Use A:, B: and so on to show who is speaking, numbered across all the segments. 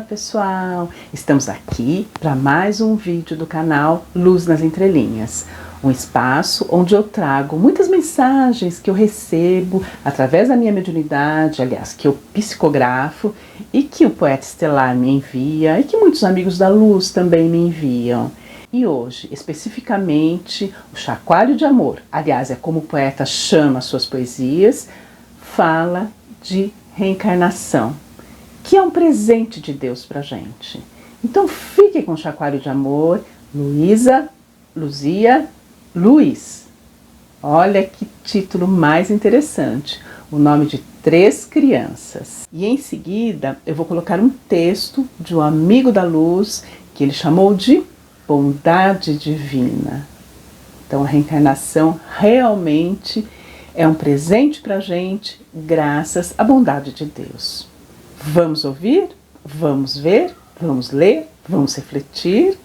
A: pessoal! Estamos aqui para mais um vídeo do canal Luz nas Entrelinhas, um espaço onde eu trago muitas mensagens que eu recebo através da minha mediunidade, aliás, que eu psicografo e que o poeta estelar me envia e que muitos amigos da luz também me enviam. E hoje, especificamente, o Chacoalho de Amor, aliás, é como o poeta chama suas poesias, fala de reencarnação, que é um presente de Deus pra gente. Então fique com o Chacoalho de Amor, Luísa, Luzia, Luiz. Olha que título mais interessante, o nome de 3 crianças. E em seguida eu vou colocar um texto de um amigo da luz, que ele chamou de bondade divina. Então a reencarnação realmente é um presente pra gente, graças à bondade de Deus. Vamos ouvir, vamos ver, vamos ler, vamos refletir.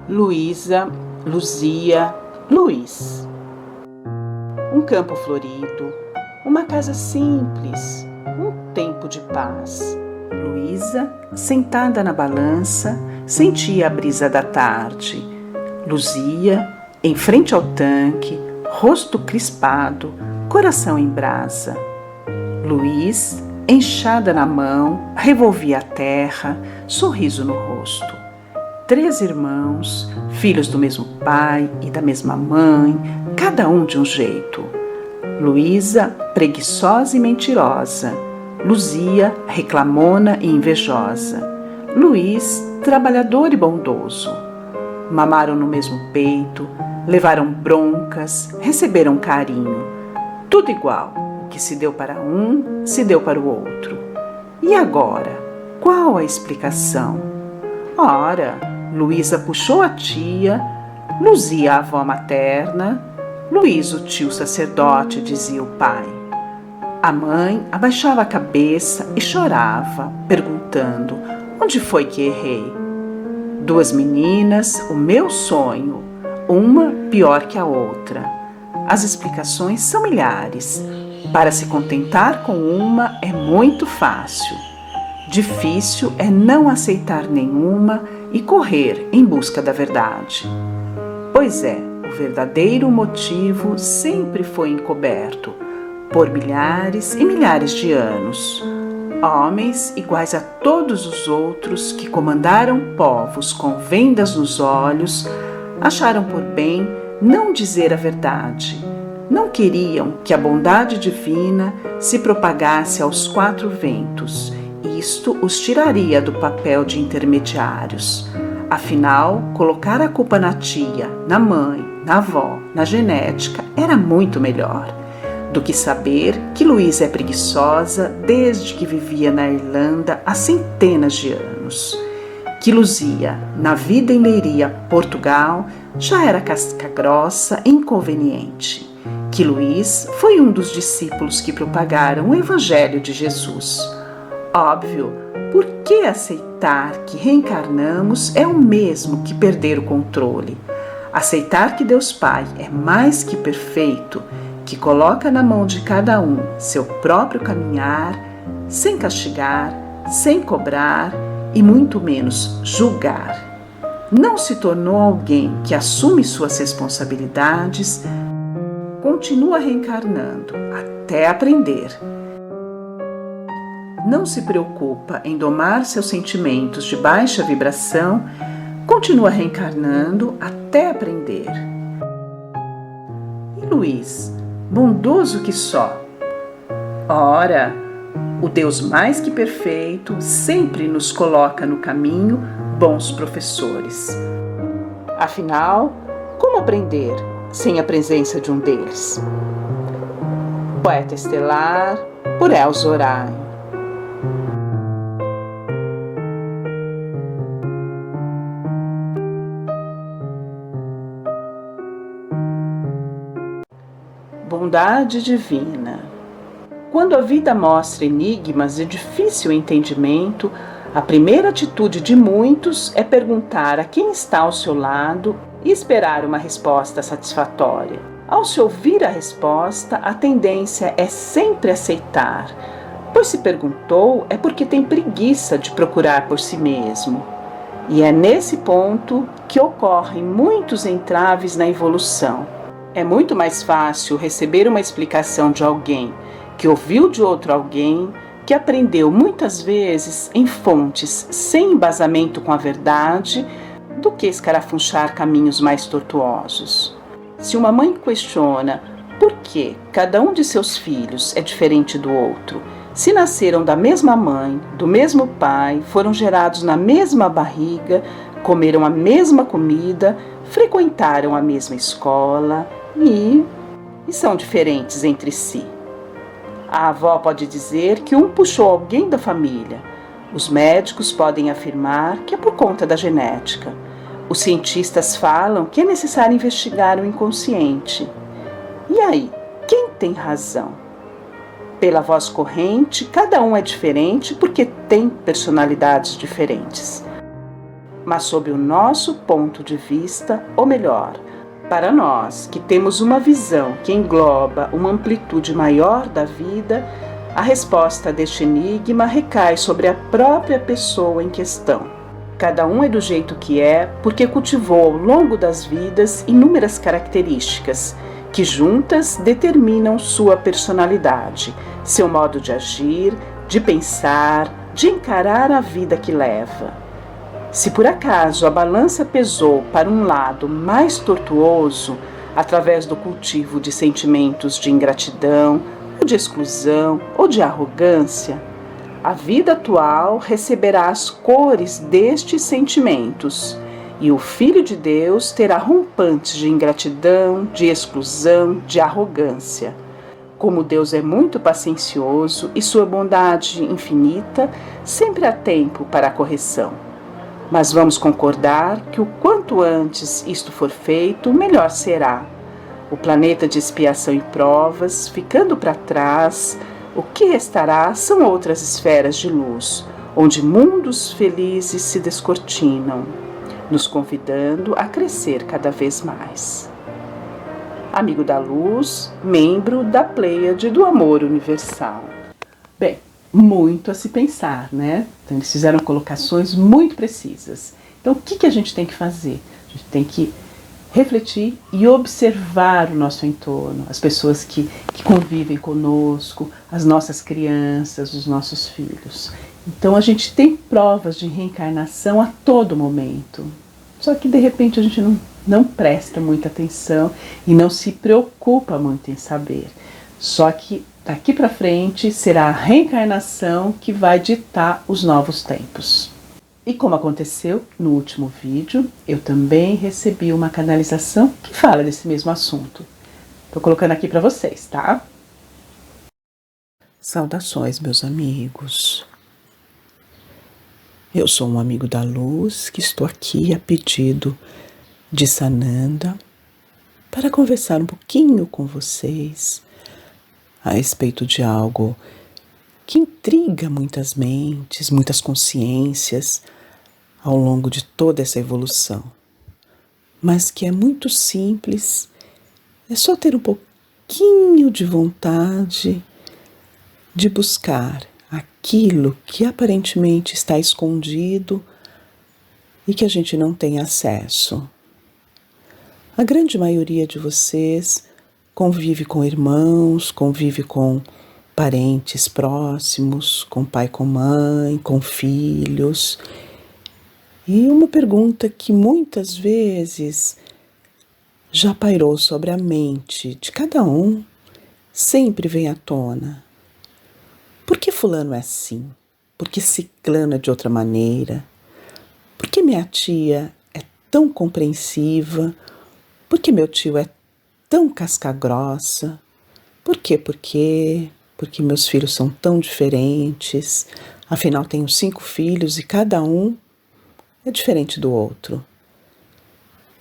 A: Luísa, Luzia, Luiz. Um campo florido, uma casa simples, um tempo de paz. Luísa, sentada na balança, sentia a brisa da tarde. Luzia, em frente ao tanque, rosto crispado, coração em brasa. Luiz, enxada na mão, revolvia a terra, sorriso no rosto. 3 irmãos, filhos do mesmo pai e da mesma mãe, cada um de um jeito. Luísa, preguiçosa e mentirosa. Luzia, reclamona e invejosa. Luiz, trabalhador e bondoso. Mamaram no mesmo peito, levaram broncas, receberam carinho. Tudo igual, o que se deu para um, se deu para o outro. E agora, qual a explicação? Ora, Luísa puxou a tia, Luzia a avó materna, Luiz o tio sacerdote, dizia o pai. A mãe abaixava a cabeça e chorava, perguntando: onde foi que errei? 2 meninas, o meu sonho, uma pior que a outra. As explicações são milhares. Para se contentar com uma é muito fácil. Difícil é não aceitar nenhuma e correr em busca da verdade. Pois é, o verdadeiro motivo sempre foi encoberto por milhares e milhares de anos. Homens iguais a todos os outros que comandaram povos com vendas nos olhos, acharam por bem não dizer a verdade. Não queriam que a bondade divina se propagasse aos 4 ventos. Isto os tiraria do papel de intermediários. Afinal, colocar a culpa na tia, na mãe, na avó, na genética era muito melhor do que saber que Luísa é preguiçosa desde que vivia na Irlanda há centenas de anos. Que Luzia, na vida em Leiria, Portugal, já era casca grossa e inconveniente. Que Luiz foi um dos discípulos que propagaram o Evangelho de Jesus. Óbvio, por que aceitar que reencarnamos é o mesmo que perder o controle? Aceitar que Deus Pai é mais que perfeito, que coloca na mão de cada um seu próprio caminhar, sem castigar, sem cobrar e muito menos julgar. Não se tornou alguém que assume suas responsabilidades, continua reencarnando até aprender. Não se preocupa em domar seus sentimentos de baixa vibração, continua reencarnando até aprender. E Luiz, bondoso que só. Ora, o Deus mais que perfeito sempre nos coloca no caminho bons professores. Afinal, como aprender sem a presença de um deles? Poeta Estelar, por Elza Horaio. Bondade divina. Quando a vida mostra enigmas de difícil entendimento, a primeira atitude de muitos é perguntar a quem está ao seu lado e esperar uma resposta satisfatória. Ao se ouvir a resposta, a tendência é sempre aceitar, Pois se perguntou, é porque tem preguiça de procurar por si mesmo. E é nesse ponto que ocorrem muitos entraves na evolução. É muito mais fácil receber uma explicação de alguém que ouviu de outro alguém, que aprendeu muitas vezes em fontes sem embasamento com a verdade, do que escarafunchar caminhos mais tortuosos. Se uma mãe questiona por que cada um de seus filhos é diferente do outro, se nasceram da mesma mãe, do mesmo pai, foram gerados na mesma barriga, comeram a mesma comida, frequentaram a mesma escola e são diferentes entre si. A avó pode dizer que um puxou alguém da família. Os médicos podem afirmar que é por conta da genética. Os cientistas falam que é necessário investigar o inconsciente. E aí, quem tem razão? Pela voz corrente, cada um é diferente porque tem personalidades diferentes. Mas sob o nosso ponto de vista, ou melhor, para nós que temos uma visão que engloba uma amplitude maior da vida, a resposta deste enigma recai sobre a própria pessoa em questão. Cada um é do jeito que é porque cultivou ao longo das vidas inúmeras características que juntas determinam sua personalidade, seu modo de agir, de pensar, de encarar a vida que leva. Se por acaso a balança pesou para um lado mais tortuoso, através do cultivo de sentimentos de ingratidão, ou de exclusão, ou de arrogância, a vida atual receberá as cores destes sentimentos, e o Filho de Deus terá rompantes de ingratidão, de exclusão, de arrogância. Como Deus é muito paciencioso e sua bondade infinita, sempre há tempo para a correção. Mas vamos concordar que o quanto antes isto for feito, melhor será. O planeta de expiação e provas, ficando para trás, o que restará são outras esferas de luz, onde mundos felizes se descortinam, nos convidando a crescer cada vez mais. Amigo da luz, membro da Pleiade do Amor Universal. Bem, muito a se pensar, né? Então, eles fizeram colocações muito precisas. Então, o que a gente tem que fazer? A gente tem que refletir e observar o nosso entorno, as pessoas que convivem conosco, as nossas crianças, os nossos filhos. Então, a gente tem provas de reencarnação a todo momento. Só que, de repente, a gente não presta muita atenção e não se preocupa muito em saber. Só que daqui para frente será a reencarnação que vai ditar os novos tempos. E como aconteceu no último vídeo, eu também recebi uma canalização que fala desse mesmo assunto. Estou colocando aqui para vocês, tá? Saudações, meus amigos. Eu sou um amigo da luz que estou aqui a pedido de Sananda para conversar um pouquinho com vocês a respeito de algo que intriga muitas mentes, muitas consciências ao longo de toda essa evolução, mas que é muito simples, é só ter um pouquinho de vontade de buscar aquilo que aparentemente está escondido e que a gente não tem acesso. A grande maioria de vocês convive com irmãos, convive com parentes próximos, com pai, com mãe, com filhos. E uma pergunta que muitas vezes já pairou sobre a mente de cada um, sempre vem à tona. Por que fulano é assim? Por que ciclano é de outra maneira? Por que minha tia é tão compreensiva? Por que meu tio é tão casca-grossa? Por quê? Porque meus filhos são tão diferentes. Afinal, tenho 5 filhos e cada um é diferente do outro.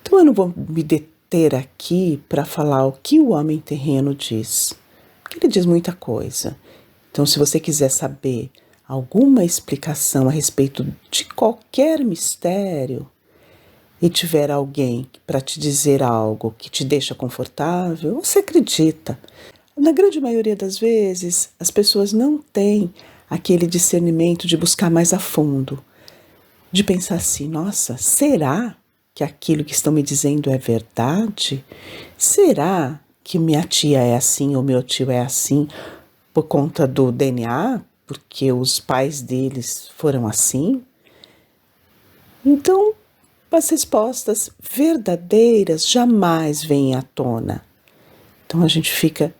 A: Então eu não vou me deter aqui para falar o que o homem terreno diz, porque ele diz muita coisa. Então, se você quiser saber alguma explicação a respeito de qualquer mistério e tiver alguém para te dizer algo que te deixa confortável, você acredita. Na grande maioria das vezes, as pessoas não têm aquele discernimento de buscar mais a fundo, de pensar assim: nossa, será que aquilo que estão me dizendo é verdade? Será que minha tia é assim ou meu tio é assim por conta do DNA? Porque os pais deles foram assim? Então, as respostas verdadeiras jamais vêm à tona. Então a gente fica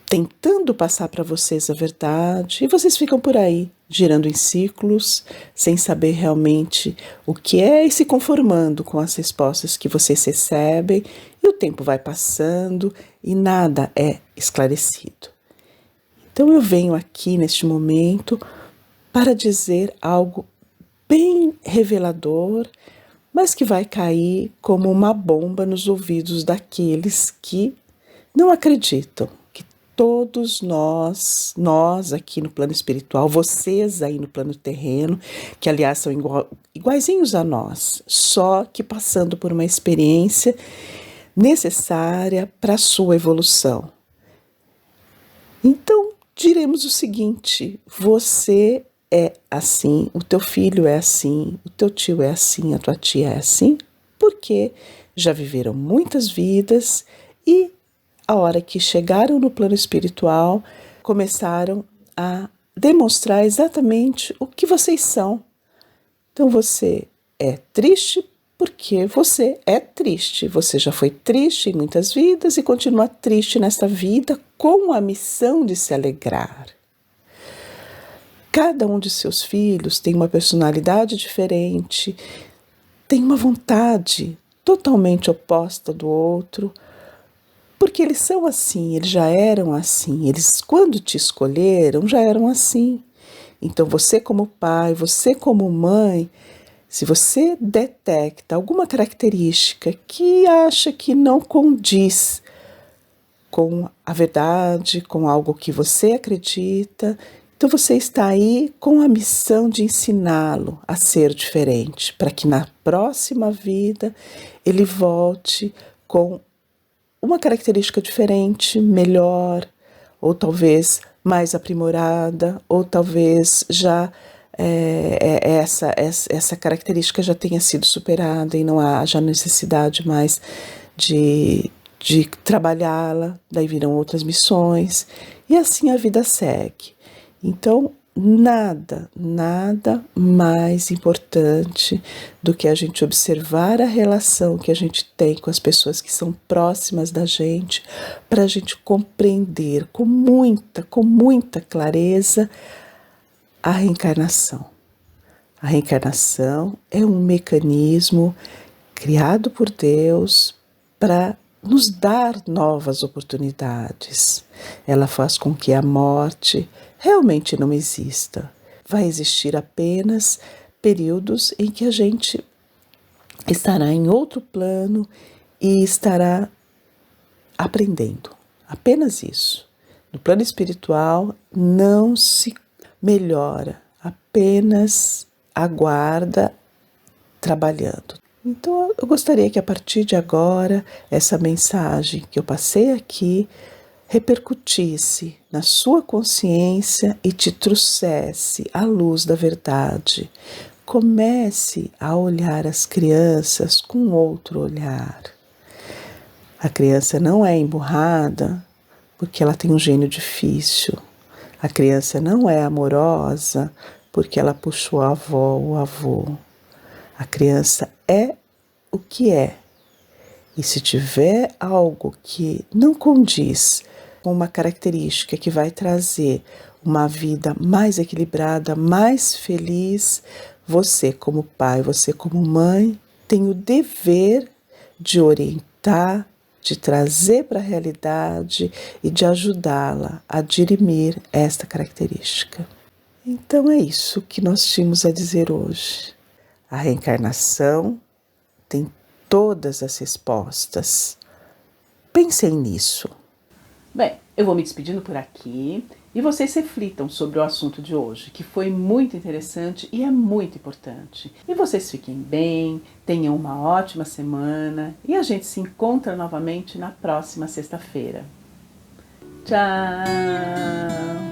A: tentando passar para vocês a verdade e vocês ficam por aí, girando em círculos, sem saber realmente o que é e se conformando com as respostas que vocês recebem, e o tempo vai passando e nada é esclarecido. Então eu venho aqui neste momento para dizer algo bem revelador, mas que vai cair como uma bomba nos ouvidos daqueles que não acreditam que todos nós aqui no plano espiritual, vocês aí no plano terreno, que aliás são iguaizinhos a nós, só que passando por uma experiência necessária para a sua evolução. Então, diremos o seguinte: você é assim, o teu filho é assim, o teu tio é assim, a tua tia é assim, porque já viveram muitas vidas e a hora que chegaram no plano espiritual, começaram a demonstrar exatamente o que vocês são. Então você é triste porque você é triste. Você já foi triste em muitas vidas e continua triste nesta vida com a missão de se alegrar. Cada um de seus filhos tem uma personalidade diferente, tem uma vontade totalmente oposta do outro, porque eles são assim, eles já eram assim, eles quando te escolheram já eram assim. Então você como pai, você como mãe, se você detecta alguma característica que acha que não condiz com a verdade, com algo que você acredita, então você está aí com a missão de ensiná-lo a ser diferente, para que na próxima vida ele volte com uma característica diferente, melhor, ou talvez mais aprimorada, ou talvez já essa característica já tenha sido superada e não haja necessidade mais de trabalhá-la, daí virão outras missões, e assim a vida segue. Então, nada mais importante do que a gente observar a relação que a gente tem com as pessoas que são próximas da gente, para a gente compreender com muita clareza a reencarnação. A reencarnação é um mecanismo criado por Deus para nos dar novas oportunidades. Ela faz com que a morte realmente não exista. Vai existir apenas períodos em que a gente estará em outro plano e estará aprendendo. Apenas isso. No plano espiritual não se melhora, apenas aguarda trabalhando. Então eu gostaria que a partir de agora essa mensagem que eu passei aqui repercutisse na sua consciência e te trouxesse a luz da verdade. Comece a olhar as crianças com outro olhar. A criança não é emburrada porque ela tem um gênio difícil. A criança não é amorosa porque ela puxou a avó ou o avô. A criança é o que é. E se tiver algo que não condiz com uma característica que vai trazer uma vida mais equilibrada, mais feliz, você como pai, você como mãe, tem o dever de orientar, de trazer para a realidade e de ajudá-la a dirimir esta característica. Então é isso que nós tínhamos a dizer hoje. A reencarnação tem todas as respostas. Pensem nisso. Bem, eu vou me despedindo por aqui e vocês reflitam sobre o assunto de hoje, que foi muito interessante e é muito importante. E vocês fiquem bem, tenham uma ótima semana e a gente se encontra novamente na próxima sexta-feira. Tchau!